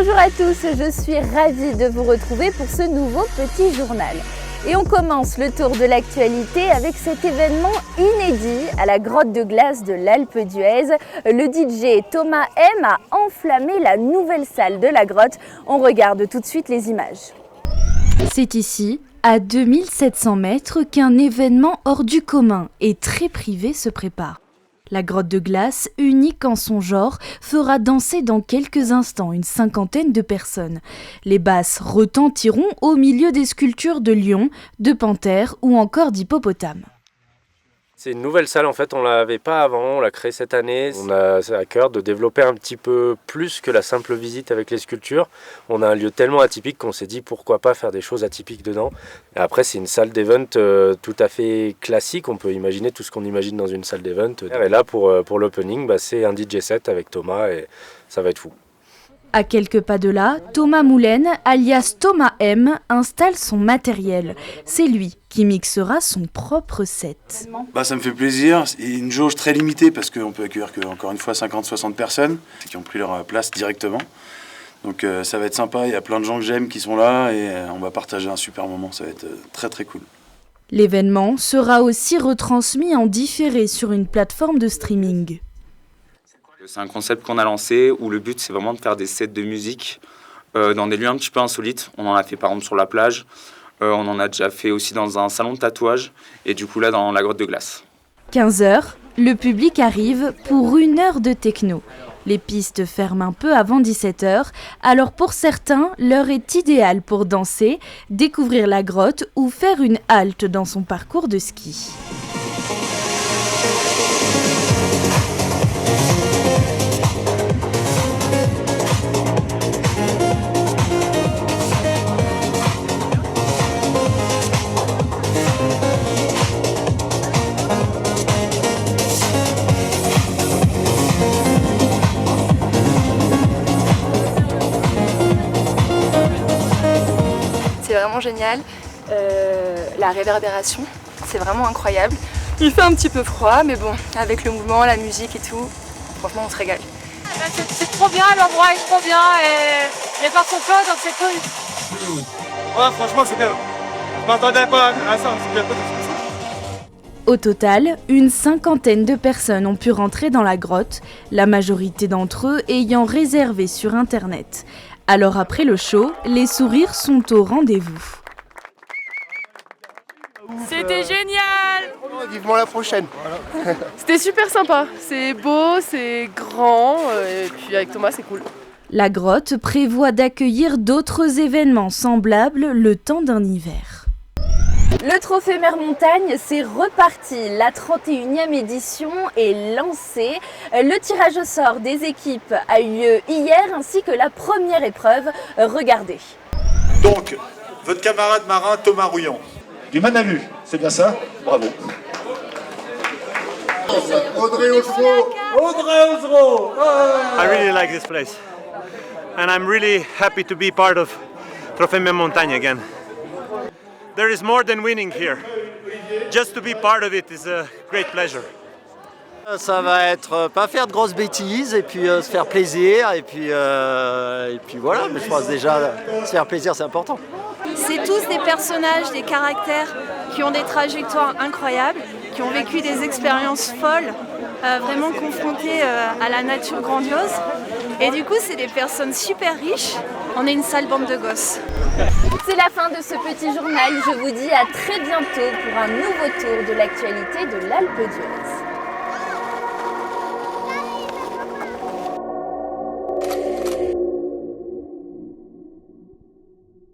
Bonjour à tous, je suis ravie de vous retrouver pour ce nouveau petit journal. Et on commence le tour de l'actualité avec cet événement inédit à la grotte de glace de l'Alpe d'Huez. Le DJ Thomas M a enflammé la nouvelle salle de la grotte. On regarde tout de suite les images. C'est ici, à 2700 mètres, qu'un événement hors du commun et très privé se prépare. La grotte de glace, unique en son genre, fera danser dans quelques instants une cinquantaine de personnes. Les basses retentiront au milieu des sculptures de lions, de panthères ou encore d'hippopotames. C'est une nouvelle salle, en fait, on ne l'avait pas avant, on l'a créée cette année. On a à cœur de développer un petit peu plus que la simple visite avec les sculptures. On a un lieu tellement atypique qu'on s'est dit pourquoi pas faire des choses atypiques dedans. Et après, c'est une salle d'event tout à fait classique, on peut imaginer tout ce qu'on imagine dans une salle d'event. Et là, pour l'opening, c'est un DJ set avec Thomas et ça va être fou. À quelques pas de là, Thomas Moulin, alias Thomas M, installe son matériel. C'est lui qui mixera son propre set. Ça me fait plaisir. C'est une jauge très limitée parce qu'on peut accueillir encore une fois 50-60 personnes qui ont pris leur place directement. Donc ça va être sympa, il y a plein de gens que j'aime qui sont là et on va partager un super moment, ça va être très très cool. L'événement sera aussi retransmis en différé sur une plateforme de streaming. C'est un concept qu'on a lancé où le but c'est vraiment de faire des sets de musique dans des lieux un petit peu insolites. On en a fait par exemple sur la plage, on en a déjà fait aussi dans un salon de tatouage et du coup là dans la grotte de glace. 15h, le public arrive pour 1 heure de techno. Les pistes ferment un peu avant 17h, alors pour certains, l'heure est idéale pour danser, découvrir la grotte ou faire une halte dans son parcours de ski. C'est vraiment génial, la réverbération, c'est vraiment incroyable. Il fait un petit peu froid, mais bon, avec le mouvement, la musique et tout, franchement on se régale. C'est trop bien, l'endroit est trop bien et les portes sont chaudes, donc c'est cool. Ouais, franchement c'est bien. Je m'attendais pas à ça, c'est bien. Au total, une cinquantaine de personnes ont pu rentrer dans la grotte, la majorité d'entre eux ayant réservé sur Internet. Alors après le show, les sourires sont au rendez-vous. C'était génial! Vivement la prochaine. C'était super sympa, c'est beau, c'est grand, et puis avec Thomas c'est cool. La grotte prévoit d'accueillir d'autres événements semblables le temps d'un hiver. Le trophée Mer Montagne, c'est reparti. La 31e édition est lancée. Le tirage au sort des équipes a eu lieu hier ainsi que la première épreuve. Regardez. Donc, votre camarade marin Thomas Rouillon. Du Manalu, c'est bien ça? Bravo. Audrey Osro. Audrey Osro. I really like this place. And I'm really happy to be part of Trofeo Mer Montagne again. There is more than winning here. Just to be part of it is a great pleasure. Ça va être pas faire de grosses bêtises et puis se faire plaisir et puis voilà, mais je pense déjà se faire plaisir c'est important. C'est tous des personnages, des caractères qui ont des trajectoires incroyables, qui ont vécu des expériences folles, vraiment confrontés à la nature grandiose. Et du coup, c'est des personnes super riches. On est une sale bande de gosses. C'est la fin de ce petit journal. Je vous dis à très bientôt pour un nouveau tour de l'actualité de l'Alpe d'Huez.